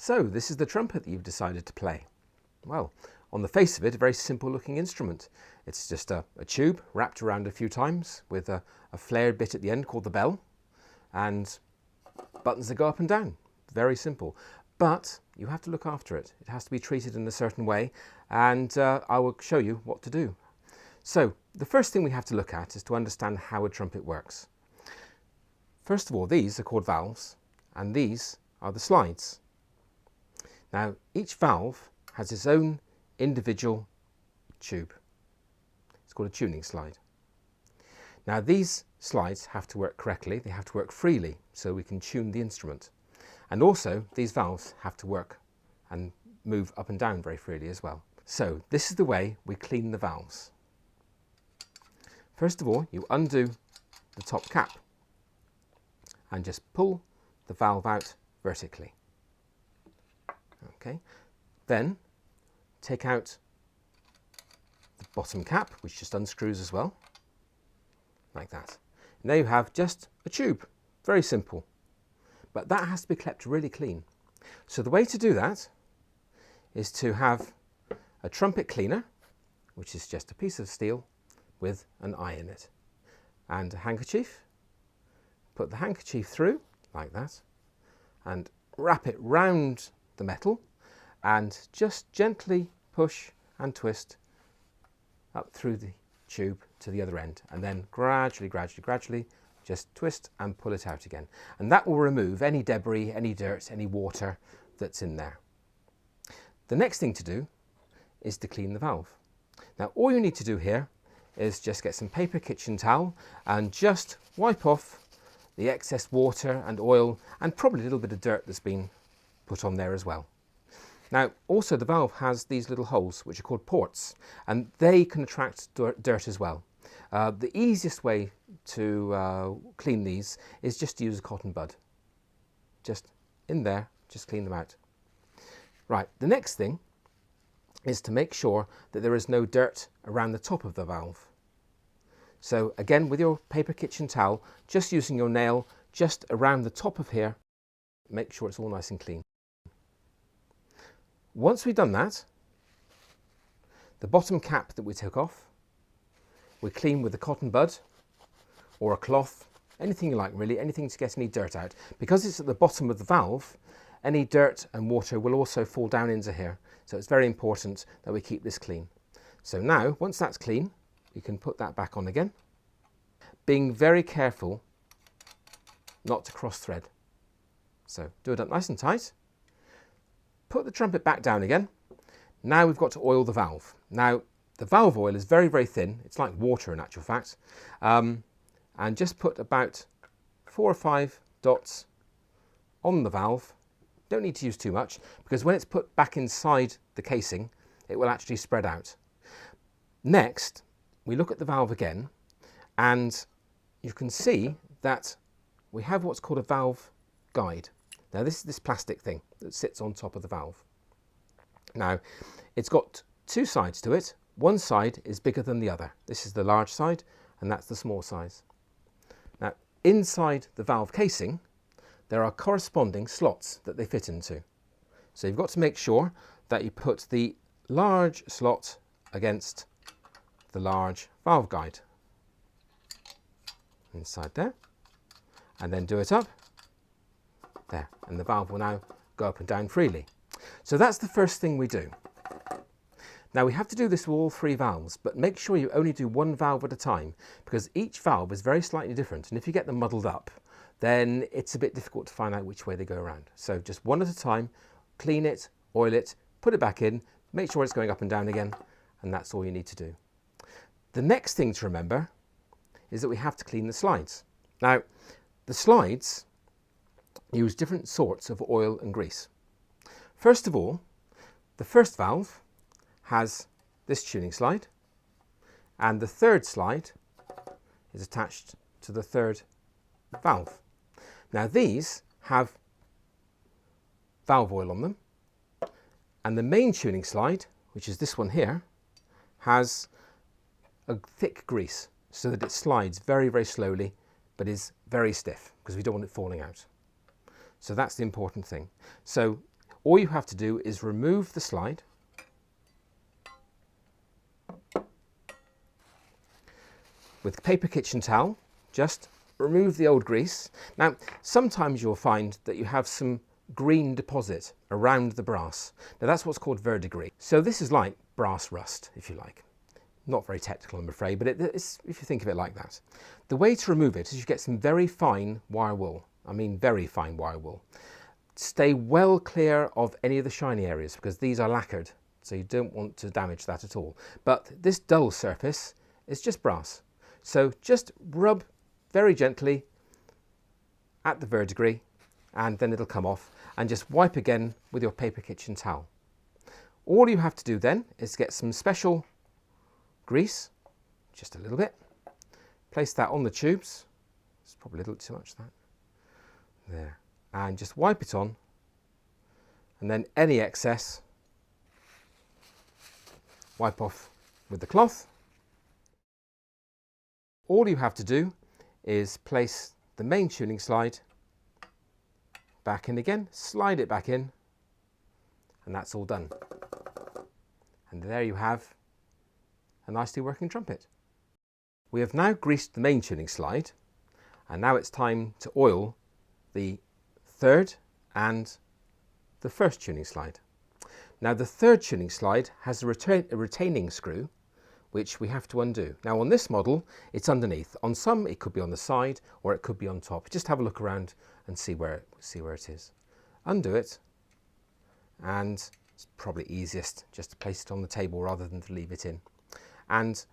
So this is the trumpet that you've decided to play. Well, on the face of it, a very simple looking instrument. It's just a tube wrapped around a few times with a flared bit at the end called the bell, and buttons that go up and down. Very simple. But you have to look after it. It has to be treated in a certain way, and I will show you what to do. So the first thing we have to look at is to understand how a trumpet works. First of all, these are called valves, and these are the slides. Now, each valve has its own individual tube. It's called a tuning slide. Now, these slides have to work correctly. They have to work freely so we can tune the instrument. And also, these valves have to work and move up and down very freely as well. So, this is the way we clean the valves. First of all, you undo the top cap and just pull the valve out vertically. Okay, then take out the bottom cap, which just unscrews as well, like that. And there you have just a tube, very simple. But that has to be kept really clean. So the way to do that is to have a trumpet cleaner, which is just a piece of steel with an eye in it, and a handkerchief. Put the handkerchief through, like that, and wrap it round the metal, and just gently push and twist up through the tube to the other end, and then gradually just twist and pull it out again. And that will remove any debris, any dirt, any water that's in there. The next thing to do is to clean the valve. Now, all you need to do here is just get some paper kitchen towel and just wipe off the excess water and oil and probably a little bit of dirt that's been put on there as well. Now, also the valve has these little holes which are called ports, and they can attract dirt as well. The easiest way to clean these is just to use a cotton bud. Just in there, just clean them out. Right, the next thing is to make sure that there is no dirt around the top of the valve. So again, with your paper kitchen towel, just using your nail just around the top of here, make sure it's all nice and clean. Once we've done that, the bottom cap that we took off, we clean with a cotton bud or a cloth, anything you like really, anything to get any dirt out. Because it's at the bottom of the valve, any dirt and water will also fall down into here. So it's very important that we keep this clean. So now, once that's clean, you can put that back on again, being very careful not to cross thread. So do it up nice and tight. Put the trumpet back down again. Now we've got to oil the valve. Now the valve oil is very, very thin. It's like water in actual fact. And just put about 4 or 5 dots on the valve. Don't need to use too much because when it's put back inside the casing, it will actually spread out. Next, we look at the valve again, and you can see that we have what's called a valve guide. Now this is this plastic thing that sits on top of the valve. Now it's got 2 sides to it. One side is bigger than the other. This is the large side and that's the small size. Now inside the valve casing there are corresponding slots that they fit into. So you've got to make sure that you put the large slot against the large valve guide inside there, and then do it up there, and the valve will now go up and down freely. So that's the first thing we do. Now we have to do this with all 3 valves, but make sure you only do 1 valve at a time because each valve is very slightly different, and if you get them muddled up then it's a bit difficult to find out which way they go around. So just 1 at a time, clean it, oil it, put it back in, make sure it's going up and down again, and that's all you need to do. The next thing to remember is that we have to clean the slides. Now, the slides use different sorts of oil and grease. First of all, the first valve has this tuning slide, and the third slide is attached to the third valve. Now these have valve oil on them, and the main tuning slide, which is this one here, has a thick grease so that it slides very, very slowly but is very stiff because we don't want it falling out. So that's the important thing. So all you have to do is remove the slide. With paper kitchen towel, just remove the old grease. Now, sometimes you'll find that you have some green deposit around the brass. Now, that's what's called verdigris. So this is like brass rust, if you like. Not very technical, I'm afraid, but it's, if you think of it like that. The way to remove it is you get some very fine wire wool. I mean very fine wire wool. Stay well clear of any of the shiny areas because these are lacquered, so you don't want to damage that at all. But this dull surface is just brass. So just rub very gently at the verdigris and then it'll come off, and just wipe again with your paper kitchen towel. All you have to do then is get some special grease, just a little bit, place that on the tubes. It's probably a little too much, that. There. And just wipe it on, and then any excess wipe off with the cloth. All you have to do is place the main tuning slide back in again, slide it back in, and that's all done. And there you have a nicely working trumpet. We have now greased the main tuning slide, and now it's time to oil the third and the first tuning slide. Now the third tuning slide has a retaining screw which we have to undo. Now on this model it's underneath. On some it could be on the side or it could be on top. Just have a look around and see where it is. Undo it, and it's probably easiest just to place it on the table rather than to leave it in. And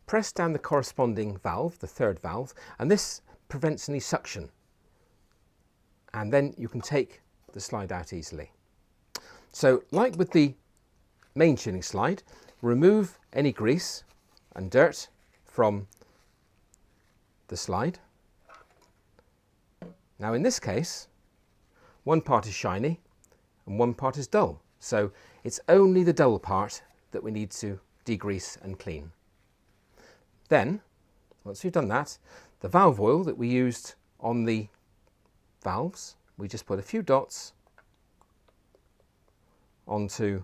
press down the corresponding valve, the third valve, and this prevents any suction. And then you can take the slide out easily. So like with the main tuning slide, remove any grease and dirt from the slide. Now in this case, one part is shiny and one part is dull. So it's only the dull part that we need to degrease and clean. Then, once we've done that, the valve oil that we used on the valves, we just put a few dots onto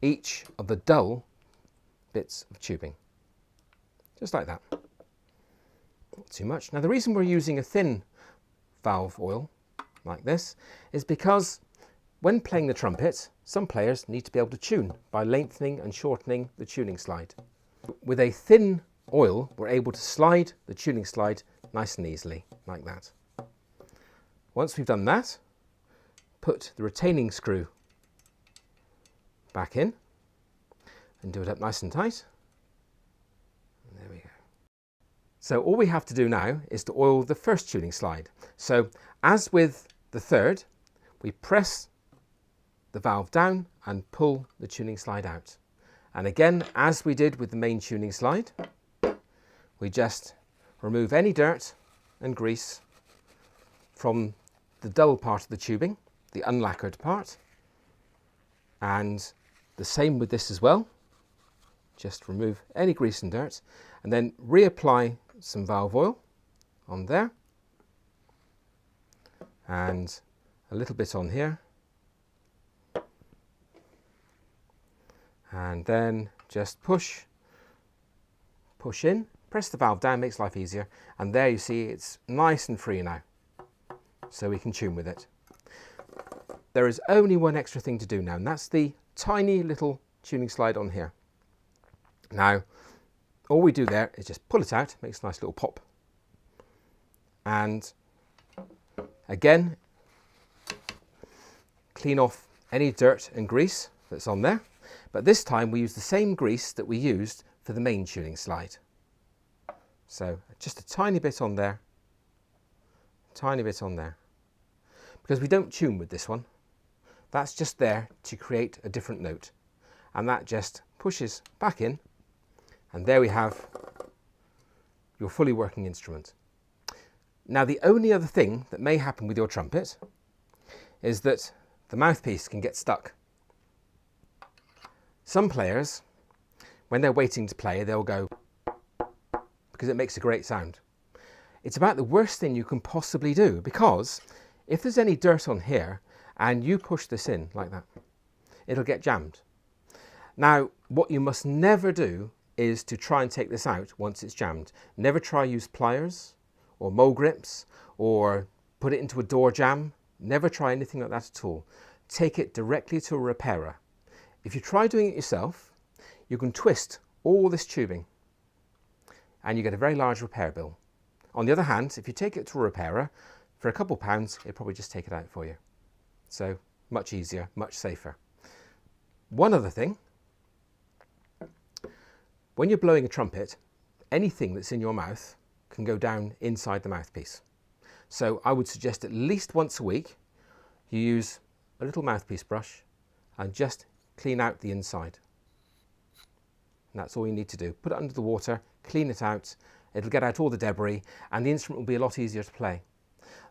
each of the dull bits of tubing. Just like that. Not too much. Now the reason we're using a thin valve oil like this is because when playing the trumpet, some players need to be able to tune by lengthening and shortening the tuning slide. With a thin oil, we're able to slide the tuning slide nice and easily, like that. Once we've done that, put the retaining screw back in and do it up nice and tight. And there we go. So all we have to do now is to oil the first tuning slide. So as with the third, we press the valve down and pull the tuning slide out. And again, as we did with the main tuning slide, we just remove any dirt and grease from the dull part of the tubing, the unlacquered part. And the same with this as well. Just remove any grease and dirt and then reapply some valve oil on there and a little bit on here. And then just push in, press the valve down, makes life easier. And there you see it's nice and free now. So we can tune with it. There is only one extra thing to do now, and that's the tiny little tuning slide on here. Now, all we do there is just pull it out, makes a nice little pop. And again, clean off any dirt and grease that's on there. But this time we use the same grease that we used for the main tuning slide. So just a tiny bit on there, tiny bit on there. Because we don't tune with this one. That's just there to create a different note. And that just pushes back in. And there we have your fully working instrument. Now the only other thing that may happen with your trumpet is that the mouthpiece can get stuck. Some players, when they're waiting to play, they'll go because it makes a great sound. It's about the worst thing you can possibly do, because if there's any dirt on here and you push this in like that, it'll get jammed. Now, what you must never do is to try and take this out once it's jammed. Never try use pliers or mole grips or put it into a door jamb. Never try anything like that at all. Take it directly to a repairer. If you try doing it yourself, you can twist all this tubing and you get a very large repair bill. On the other hand, if you take it to a repairer, for a couple pounds, they'll probably just take it out for you. So much easier, much safer. One other thing, when you're blowing a trumpet, anything that's in your mouth can go down inside the mouthpiece. So I would suggest at least once a week, you use a little mouthpiece brush and just clean out the inside. And that's all you need to do. Put it under the water, clean it out, it'll get out all the debris and the instrument will be a lot easier to play.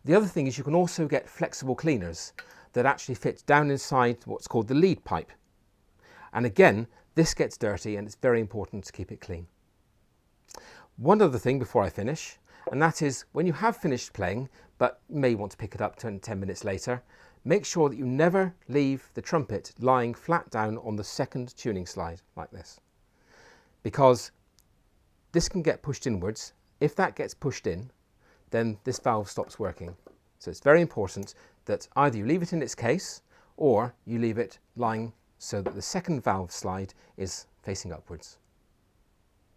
The other thing is you can also get flexible cleaners that actually fit down inside what's called the lead pipe. And again, this gets dirty and it's very important to keep it clean. One other thing before I finish, and that is when you have finished playing, but you may want to pick it up 10 minutes later, make sure that you never leave the trumpet lying flat down on the second tuning slide like this. Because this can get pushed inwards. If that gets pushed in, then this valve stops working. So it's very important that either you leave it in its case or you leave it lying so that the second valve slide is facing upwards.